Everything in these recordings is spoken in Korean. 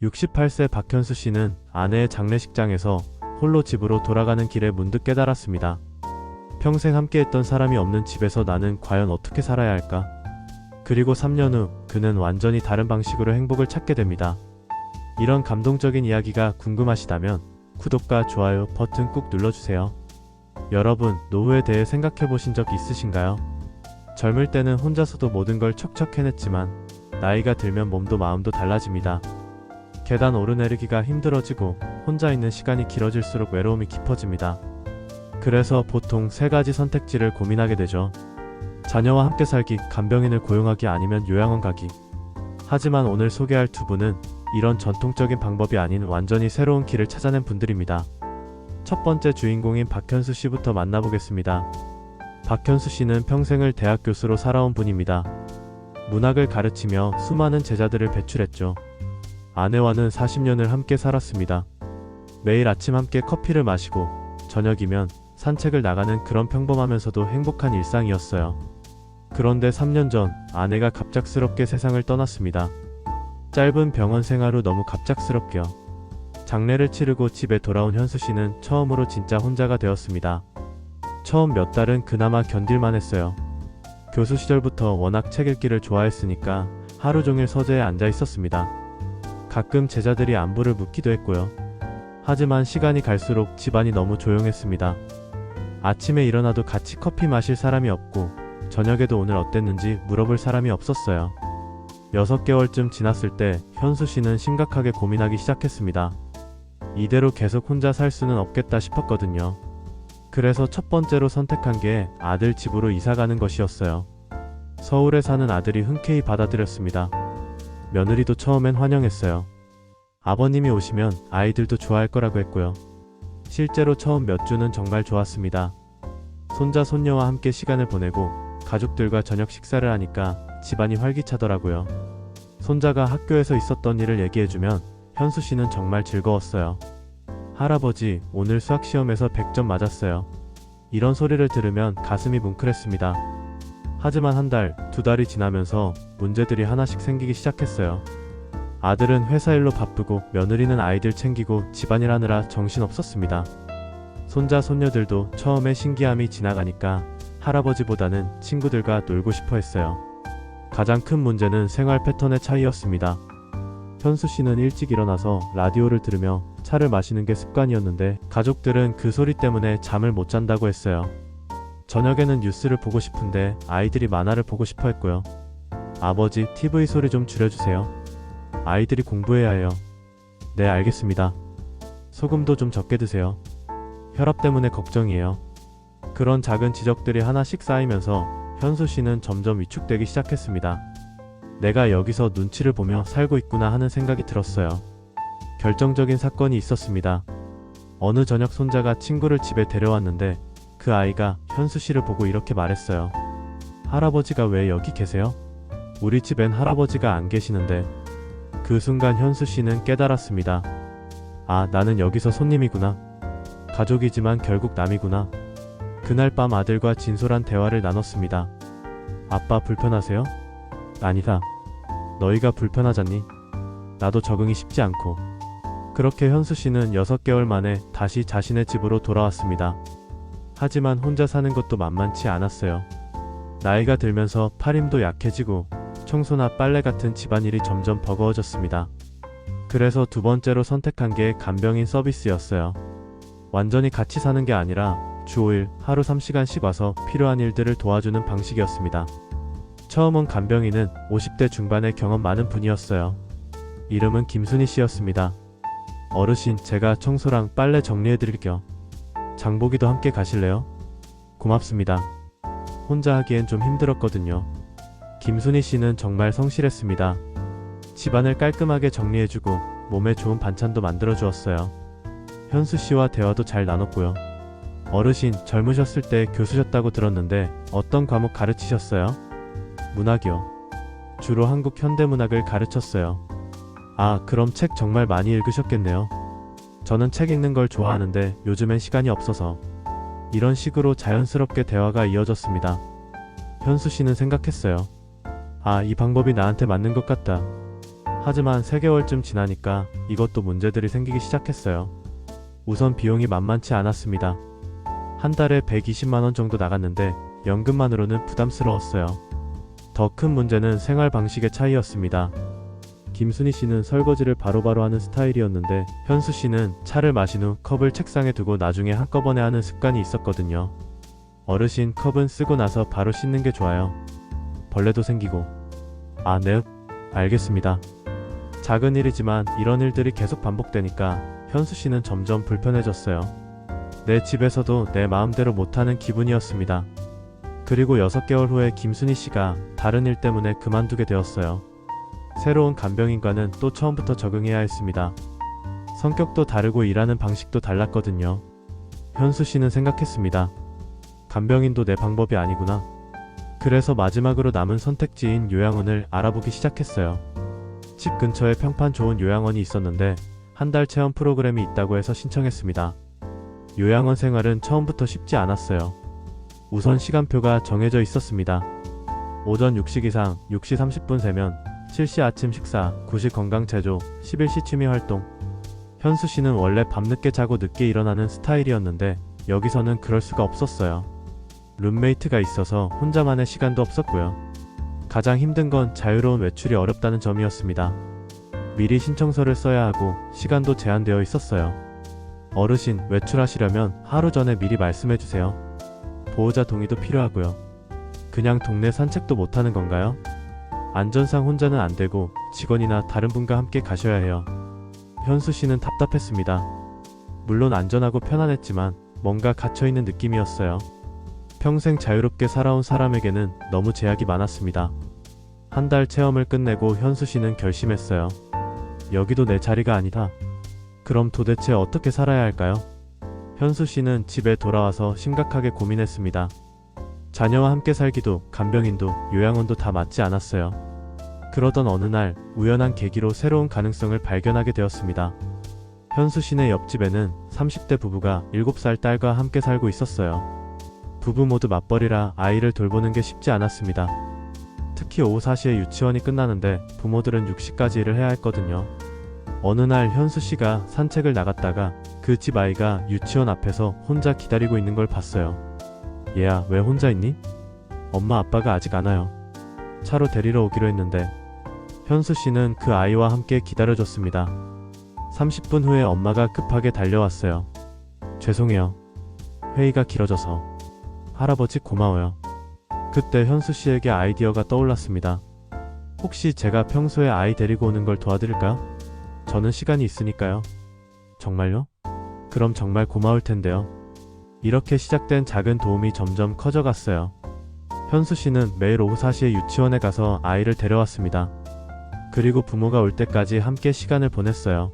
68세 박현수 씨는 아내의 장례식장에서 홀로 집으로 돌아가는 길에 문득 깨달았습니다. 평생 함께했던 사람이 없는 집에서 나는 과연 어떻게 살아야 할까? 그리고 3년 후 그는 완전히 다른 방식으로 행복을 찾게 됩니다. 이런 감동적인 이야기가 궁금하시다면 구독과 좋아요 버튼 꾹 눌러주세요. 여러분, 노후에 대해 생각해 보신 적 있으신가요? 젊을 때는 혼자서도 모든 걸 척척 해냈지만 나이가 들면 몸도 마음도 달라집니다. 계단 오르내리기가 힘들어지고 혼자 있는 시간이 길어질수록 외로움이 깊어집니다. 그래서 보통 세 가지 선택지를 고민하게 되죠. 자녀와 함께 살기, 간병인을 고용하기, 아니면 요양원 가기. 하지만 오늘 소개할 두 분은 이런 전통적인 방법이 아닌 완전히 새로운 길을 찾아낸 분들입니다. 첫 번째 주인공인 박현수 씨부터 만나보겠습니다. 박현수 씨는 평생을 대학 교수로 살아온 분입니다. 문학을 가르치며 수많은 제자들을 배출했죠. 아내와는 40년을 함께 살았습니다. 매일 아침 함께 커피를 마시고 저녁이면 산책을 나가는 그런 평범하면서도 행복한 일상이었어요. 그런데 3년 전 아내가 갑작스럽게 세상을 떠났습니다. 짧은 병원 생활 후 너무 갑작스럽게요. 장례를 치르고 집에 돌아온 현수 씨는 처음으로 진짜 혼자가 되었습니다. 처음 몇 달은 그나마 견딜만 했어요. 교수 시절부터 워낙 책 읽기를 좋아했으니까 하루 종일 서재에 앉아 있었습니다. 가끔 제자들이 안부를 묻기도 했고요. 하지만 시간이 갈수록 집안이 너무 조용했습니다. 아침에 일어나도 같이 커피 마실 사람이 없고 저녁에도 오늘 어땠는지 물어볼 사람이 없었어요. 6개월쯤 지났을 때 현수 씨는 심각하게 고민하기 시작했습니다. 이대로 계속 혼자 살 수는 없겠다 싶었거든요. 그래서 첫 번째로 선택한 게 아들 집으로 이사가는 것이었어요. 서울에 사는 아들이 흔쾌히 받아들였습니다. 며느리도 처음엔 환영했어요. 아버님이 오시면 아이들도 좋아할 거라고 했고요. 실제로 처음 몇 주는 정말 좋았습니다. 손자 손녀와 함께 시간을 보내고 가족들과 저녁 식사를 하니까 집안이 활기차더라고요. 손자가 학교에서 있었던 일을 얘기해주면 현수 씨는 정말 즐거웠어요. 할아버지, 오늘 수학시험에서 100점 맞았어요. 이런 소리를 들으면 가슴이 뭉클했습니다. 하지만 한 달, 두 달이 지나면서 문제들이 하나씩 생기기 시작했어요. 아들은 회사 일로 바쁘고 며느리는 아이들 챙기고 집안일 하느라 정신없었습니다. 손자 손녀들도 처음에 신기함이 지나가니까 할아버지보다는 친구들과 놀고 싶어 했어요. 가장 큰 문제는 생활 패턴의 차이였습니다. 현수 씨는 일찍 일어나서 라디오를 들으며 차를 마시는 게 습관이었는데 가족들은 그 소리 때문에 잠을 못 잔다고 했어요. 저녁에는 뉴스를 보고 싶은데 아이들이 만화를 보고 싶어 했고요. 아버지, TV 소리 좀 줄여주세요. 아이들이 공부해야 해요. 네, 알겠습니다. 소금도 좀 적게 드세요. 혈압 때문에 걱정이에요. 그런 작은 지적들이 하나씩 쌓이면서 현수 씨는 점점 위축되기 시작했습니다. 내가 여기서 눈치를 보며 살고 있구나 하는 생각이 들었어요. 결정적인 사건이 있었습니다. 어느 저녁 손자가 친구를 집에 데려왔는데 그 아이가 현수 씨를 보고 이렇게 말했어요. 할아버지가 왜 여기 계세요? 우리 집엔 할아버지가 안 계시는데. 그 순간 현수 씨는 깨달았습니다. 아, 나는 여기서 손님이구나. 가족이지만 결국 남이구나. 그날 밤 아들과 진솔한 대화를 나눴습니다. 아빠 불편하세요? 아니다. 너희가 불편하잖니? 나도 적응이 쉽지 않고. 그렇게 현수 씨는 6개월 만에 다시 자신의 집으로 돌아왔습니다. 하지만 혼자 사는 것도 만만치 않았어요. 나이가 들면서 팔 힘도 약해지고 청소나 빨래 같은 집안일이 점점 버거워졌습니다. 그래서 두 번째로 선택한 게 간병인 서비스였어요. 완전히 같이 사는 게 아니라 주 5일 하루 3시간씩 와서 필요한 일들을 도와주는 방식이었습니다. 처음 온 간병인은 50대 중반의 경험 많은 분이었어요. 이름은 김순희 씨였습니다. 어르신, 제가 청소랑 빨래 정리해드릴게요. 장보기도 함께 가실래요? 고맙습니다. 혼자 하기엔 좀 힘들었거든요. 김순희 씨는 정말 성실했습니다. 집안을 깔끔하게 정리해주고 몸에 좋은 반찬도 만들어주었어요. 현수 씨와 대화도 잘 나눴고요. 어르신, 젊으셨을 때 교수셨다고 들었는데 어떤 과목 가르치셨어요? 문학이요. 주로 한국 현대문학을 가르쳤어요. 아, 그럼 책 정말 많이 읽으셨겠네요. 저는 책 읽는 걸 좋아하는데 요즘엔 시간이 없어서. 이런 식으로 자연스럽게 대화가 이어졌습니다. 현수 씨는 생각했어요. 아, 이 방법이 나한테 맞는 것 같다. 하지만 3개월쯤 지나니까 이것도 문제들이 생기기 시작했어요. 우선 비용이 만만치 않았습니다. 한 달에 120만원 정도 나갔는데 연금만으로는 부담스러웠어요. 더 큰 문제는 생활 방식의 차이였습니다. 김순희 씨는 설거지를 바로바로 하는 스타일이었는데 현수 씨는 차를 마신 후 컵을 책상에 두고 나중에 한꺼번에 하는 습관이 있었거든요. 어르신, 컵은 쓰고 나서 바로 씻는 게 좋아요. 벌레도 생기고. 아, 네, 알겠습니다. 작은 일이지만 이런 일들이 계속 반복되니까 현수 씨는 점점 불편해졌어요. 내 집에서도 내 마음대로 못하는 기분이었습니다. 그리고 6개월 후에 김순희 씨가 다른 일 때문에 그만두게 되었어요. 새로운 간병인과는 또 처음부터 적응해야 했습니다. 성격도 다르고 일하는 방식도 달랐거든요. 현수 씨는 생각했습니다. 간병인도 내 방법이 아니구나. 그래서 마지막으로 남은 선택지인 요양원을 알아보기 시작했어요. 집 근처에 평판 좋은 요양원이 있었는데 한 달 체험 프로그램이 있다고 해서 신청했습니다. 요양원 생활은 처음부터 쉽지 않았어요. 우선 시간표가 정해져 있었습니다. 오전 6시 기상, 6시 30분 세면, 7시 아침 식사, 9시 건강체조, 11시 취미활동. 현수 씨는 원래 밤늦게 자고 늦게 일어나는 스타일이었는데 여기서는 그럴 수가 없었어요. 룸메이트가 있어서 혼자만의 시간도 없었고요. 가장 힘든 건 자유로운 외출이 어렵다는 점이었습니다. 미리 신청서를 써야 하고 시간도 제한되어 있었어요. 어르신, 외출하시려면 하루 전에 미리 말씀해주세요. 보호자 동의도 필요하고요. 그냥 동네 산책도 못하는 건가요? 안전상 혼자는 안 되고 직원이나 다른 분과 함께 가셔야 해요. 현수 씨는 답답했습니다. 물론 안전하고 편안했지만 뭔가 갇혀있는 느낌이었어요. 평생 자유롭게 살아온 사람에게는 너무 제약이 많았습니다. 한 달 체험을 끝내고 현수 씨는 결심했어요. 여기도 내 자리가 아니다. 그럼 도대체 어떻게 살아야 할까요? 현수 씨는 집에 돌아와서 심각하게 고민했습니다. 자녀와 함께 살기도, 간병인도, 요양원도 다 맞지 않았어요. 그러던 어느 날 우연한 계기로 새로운 가능성을 발견하게 되었습니다. 현수 씨네 옆집에는 30대 부부가 7살 딸과 함께 살고 있었어요. 부부 모두 맞벌이라 아이를 돌보는 게 쉽지 않았습니다. 특히 오후 4시에 유치원이 끝나는데 부모들은 6시까지 일을 해야 했거든요. 어느 날 현수 씨가 산책을 나갔다가 그 집 아이가 유치원 앞에서 혼자 기다리고 있는 걸 봤어요. 얘야, 왜 혼자 있니? 엄마 아빠가 아직 안 와요. 차로 데리러 오기로 했는데. 현수 씨는 그 아이와 함께 기다려줬습니다. 30분 후에 엄마가 급하게 달려왔어요. 죄송해요. 회의가 길어져서. 할아버지 고마워요. 그때 현수 씨에게 아이디어가 떠올랐습니다. 혹시 제가 평소에 아이 데리고 오는 걸 도와드릴까요? 저는 시간이 있으니까요. 정말요? 그럼 정말 고마울 텐데요. 이렇게 시작된 작은 도움이 점점 커져갔어요. 현수 씨는 매일 오후 4시에 유치원에 가서 아이를 데려왔습니다. 그리고 부모가 올 때까지 함께 시간을 보냈어요.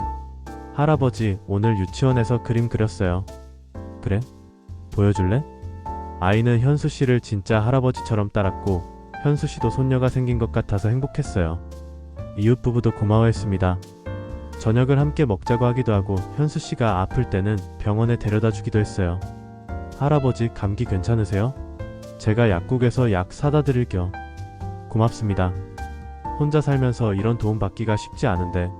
할아버지, 오늘 유치원에서 그림 그렸어요. 그래? 보여줄래? 아이는 현수 씨를 진짜 할아버지처럼 따랐고 현수 씨도 손녀가 생긴 것 같아서 행복했어요. 이웃 부부도 고마워했습니다. 저녁을 함께 먹자고 하기도 하고 현수 씨가 아플 때는 병원에 데려다 주기도 했어요. 할아버지, 감기 괜찮으세요? 제가 약국에서 약 사다 드릴게요. 고맙습니다. 혼자 살면서 이런 도움 받기가 쉽지 않은데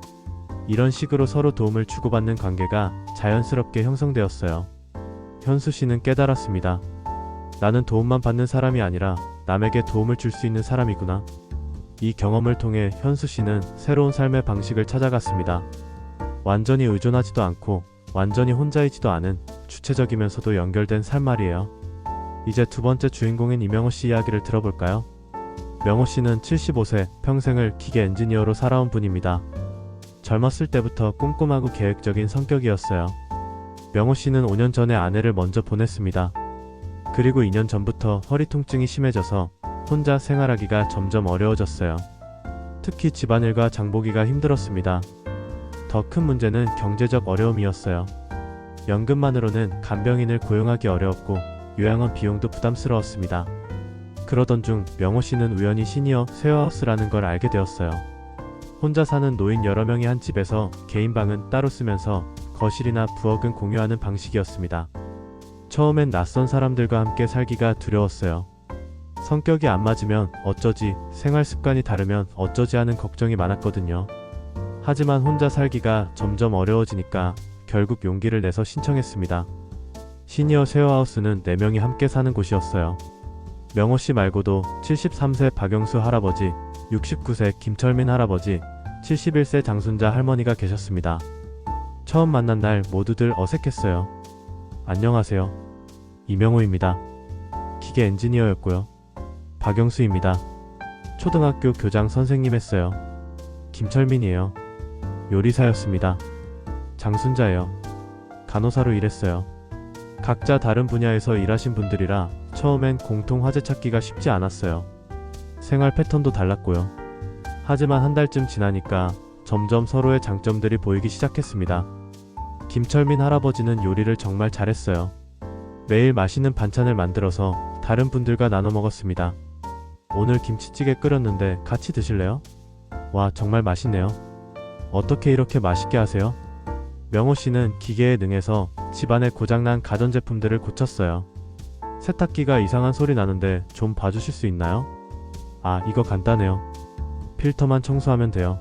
이런 식으로 서로 도움을 주고받는 관계가 자연스럽게 형성되었어요. 현수 씨는 깨달았습니다. 나는 도움만 받는 사람이 아니라 남에게 도움을 줄 수 있는 사람이구나. 이 경험을 통해 현수 씨는 새로운 삶의 방식을 찾아갔습니다. 완전히 의존하지도 않고 완전히 혼자이지도 않은 주체적이면서도 연결된 삶 말이에요. 이제 두 번째 주인공인 이명호 씨 이야기를 들어볼까요? 명호 씨는 75세, 평생을 기계 엔지니어로 살아온 분입니다. 젊었을 때부터 꼼꼼하고 계획적인 성격이었어요. 명호 씨는 5년 전에 아내를 먼저 보냈습니다. 그리고 2년 전부터 허리 통증이 심해져서 혼자 생활하기가 점점 어려워졌어요. 특히 집안일과 장보기가 힘들었습니다. 더 큰 문제는 경제적 어려움이었어요. 연금만으로는 간병인을 고용하기 어려웠고 요양원 비용도 부담스러웠습니다. 그러던 중 명호 씨는 우연히 시니어 쉐어하우스라는 걸 알게 되었어요. 혼자 사는 노인 여러 명이 한 집에서 개인 방은 따로 쓰면서 거실이나 부엌은 공유하는 방식이었습니다. 처음엔 낯선 사람들과 함께 살기가 두려웠어요. 성격이 안 맞으면 어쩌지, 생활 습관이 다르면 어쩌지 하는 걱정이 많았거든요. 하지만 혼자 살기가 점점 어려워지니까 결국 용기를 내서 신청했습니다. 시니어 쉐어하우스는 4명이 함께 사는 곳이었어요. 명호씨 말고도 73세 박영수 할아버지, 69세 김철민 할아버지, 71세 장순자 할머니가 계셨습니다. 처음 만난 날 모두들 어색했어요. 안녕하세요. 이명호입니다. 기계 엔지니어였고요. 박영수입니다. 초등학교 교장 선생님 했어요. 김철민이에요. 요리사였습니다. 장순자예요. 간호사로 일했어요. 각자 다른 분야에서 일하신 분들이라 처음엔 공통 화제 찾기가 쉽지 않았어요. 생활 패턴도 달랐고요. 하지만 한 달쯤 지나니까 점점 서로의 장점들이 보이기 시작했습니다. 김철민 할아버지는 요리를 정말 잘했어요. 매일 맛있는 반찬을 만들어서 다른 분들과 나눠 먹었습니다. 오늘 김치찌개 끓였는데 같이 드실래요? 와, 정말 맛있네요. 어떻게 이렇게 맛있게 하세요? 명호 씨는 기계에 능해서 집안에 고장난 가전제품들을 고쳤어요. 세탁기가 이상한 소리 나는데 좀 봐주실 수 있나요? 아, 이거 간단해요. 필터만 청소하면 돼요.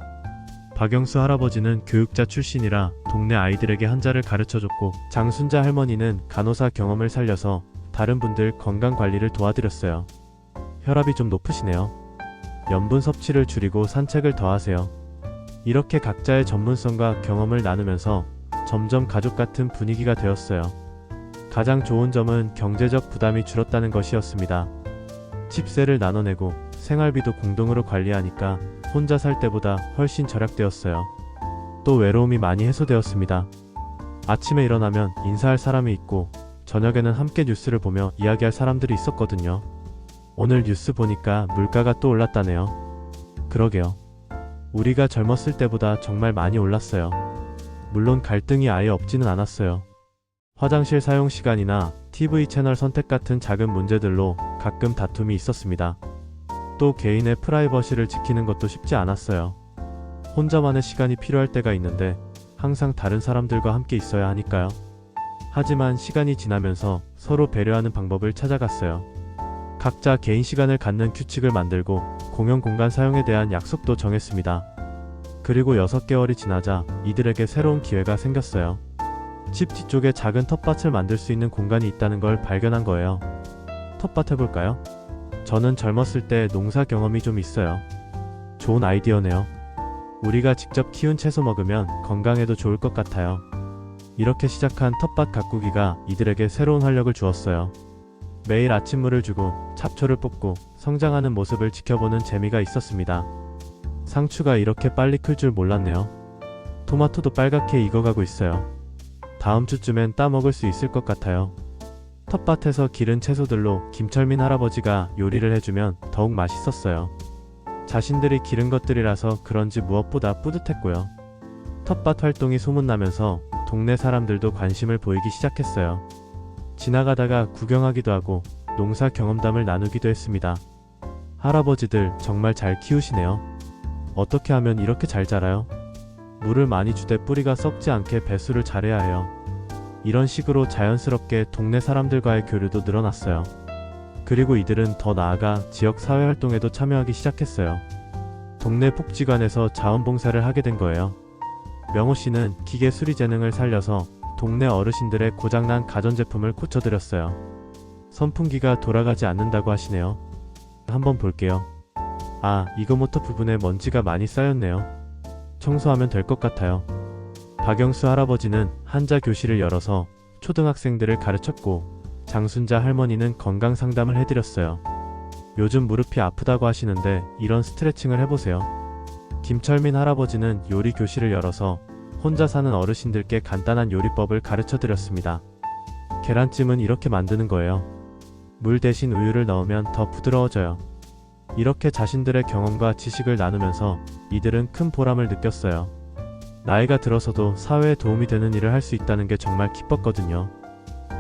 박영수 할아버지는 교육자 출신이라 동네 아이들에게 한자를 가르쳐줬고, 장순자 할머니는 간호사 경험을 살려서 다른 분들 건강 관리를 도와드렸어요. 혈압이 좀 높으시네요. 염분 섭취를 줄이고 산책을 더 하세요. 이렇게 각자의 전문성과 경험을 나누면서 점점 가족 같은 분위기가 되었어요. 가장 좋은 점은 경제적 부담이 줄었다는 것이었습니다. 집세를 나눠내고 생활비도 공동으로 관리하니까 혼자 살 때보다 훨씬 절약되었어요. 또 외로움이 많이 해소되었습니다. 아침에 일어나면 인사할 사람이 있고 저녁에는 함께 뉴스를 보며 이야기할 사람들이 있었거든요. 오늘 뉴스 보니까 물가가 또 올랐다네요. 그러게요. 우리가 젊었을 때보다 정말 많이 올랐어요. 물론 갈등이 아예 없지는 않았어요. 화장실 사용 시간이나 TV 채널 선택 같은 작은 문제들로 가끔 다툼이 있었습니다. 또 개인의 프라이버시를 지키는 것도 쉽지 않았어요. 혼자만의 시간이 필요할 때가 있는데 항상 다른 사람들과 함께 있어야 하니까요. 하지만 시간이 지나면서 서로 배려하는 방법을 찾아갔어요. 각자 개인 시간을 갖는 규칙을 만들고 공용 공간 사용에 대한 약속도 정했습니다. 그리고 6개월이 지나자 이들에게 새로운 기회가 생겼어요. 집 뒤쪽에 작은 텃밭을 만들 수 있는 공간이 있다는 걸 발견한 거예요. 텃밭 해볼까요? 저는 젊었을 때 농사 경험이 좀 있어요. 좋은 아이디어네요. 우리가 직접 키운 채소 먹으면 건강에도 좋을 것 같아요. 이렇게 시작한 텃밭 가꾸기가 이들에게 새로운 활력을 주었어요. 매일 아침물을 주고 잡초를 뽑고 성장하는 모습을 지켜보는 재미가 있었습니다. 상추가 이렇게 빨리 클 줄 몰랐네요. 토마토도 빨갛게 익어가고 있어요. 다음 주쯤엔 따먹을 수 있을 것 같아요. 텃밭에서 기른 채소들로 김철민 할아버지가 요리를 해주면 더욱 맛있었어요. 자신들이 기른 것들이라서 그런지 무엇보다 뿌듯했고요. 텃밭 활동이 소문나면서 동네 사람들도 관심을 보이기 시작했어요. 지나가다가 구경하기도 하고 농사 경험담을 나누기도 했습니다. 할아버지들 정말 잘 키우시네요. 어떻게 하면 이렇게 잘 자라요? 물을 많이 주되 뿌리가 썩지 않게 배수를 잘해야 해요. 이런 식으로 자연스럽게 동네 사람들과의 교류도 늘어났어요. 그리고 이들은 더 나아가 지역 사회 활동에도 참여하기 시작했어요. 동네 복지관에서 자원봉사를 하게 된 거예요. 명호 씨는 기계 수리 재능을 살려서 동네 어르신들의 고장난 가전제품을 고쳐드렸어요. 선풍기가 돌아가지 않는다고 하시네요. 한번 볼게요. 아, 이거 모터 부분에 먼지가 많이 쌓였네요. 청소하면 될 것 같아요. 박영수 할아버지는 한자 교실을 열어서 초등학생들을 가르쳤고, 장순자 할머니는 건강 상담을 해드렸어요. 요즘 무릎이 아프다고 하시는데 이런 스트레칭을 해보세요. 김철민 할아버지는 요리 교실을 열어서 혼자 사는 어르신들께 간단한 요리법을 가르쳐드렸습니다. 계란찜은 이렇게 만드는 거예요. 물 대신 우유를 넣으면 더 부드러워져요. 이렇게 자신들의 경험과 지식을 나누면서 이들은 큰 보람을 느꼈어요. 나이가 들어서도 사회에 도움이 되는 일을 할 수 있다는 게 정말 기뻤거든요.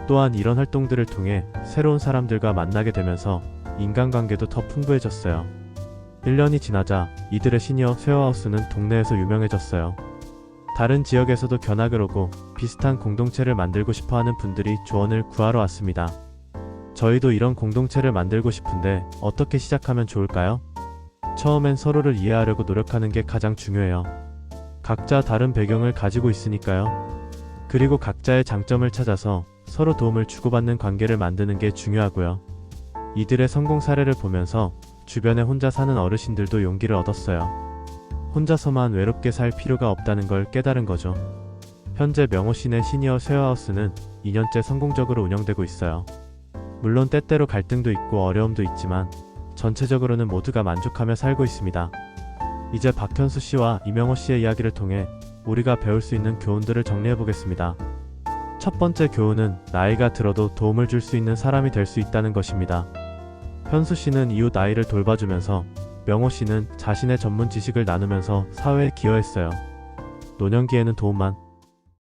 또한 이런 활동들을 통해 새로운 사람들과 만나게 되면서 인간관계도 더 풍부해졌어요. 1년이 지나자 이들의 시니어 쉐어하우스는 동네에서 유명해졌어요. 다른 지역에서도 견학을 오고 비슷한 공동체를 만들고 싶어하는 분들이 조언을 구하러 왔습니다. 저희도 이런 공동체를 만들고 싶은데 어떻게 시작하면 좋을까요? 처음엔 서로를 이해하려고 노력하는 게 가장 중요해요. 각자 다른 배경을 가지고 있으니까요. 그리고 각자의 장점을 찾아서 서로 도움을 주고받는 관계를 만드는 게 중요하고요. 이들의 성공 사례를 보면서 주변에 혼자 사는 어르신들도 용기를 얻었어요. 혼자서만 외롭게 살 필요가 없다는 걸 깨달은 거죠. 현재 명호씨네 시니어 쉐어하우스는 2년째 성공적으로 운영되고 있어요. 물론 때때로 갈등도 있고 어려움도 있지만 전체적으로는 모두가 만족하며 살고 있습니다. 이제 박현수 씨와 이명호 씨의 이야기를 통해 우리가 배울 수 있는 교훈들을 정리해 보겠습니다. 첫 번째 교훈은 나이가 들어도 도움을 줄 수 있는 사람이 될 수 있다는 것입니다. 현수 씨는 이웃 아이를 돌봐주면서 명호 씨는 자신의 전문 지식을 나누면서 사회에 기여했어요. 노년기에는 도움만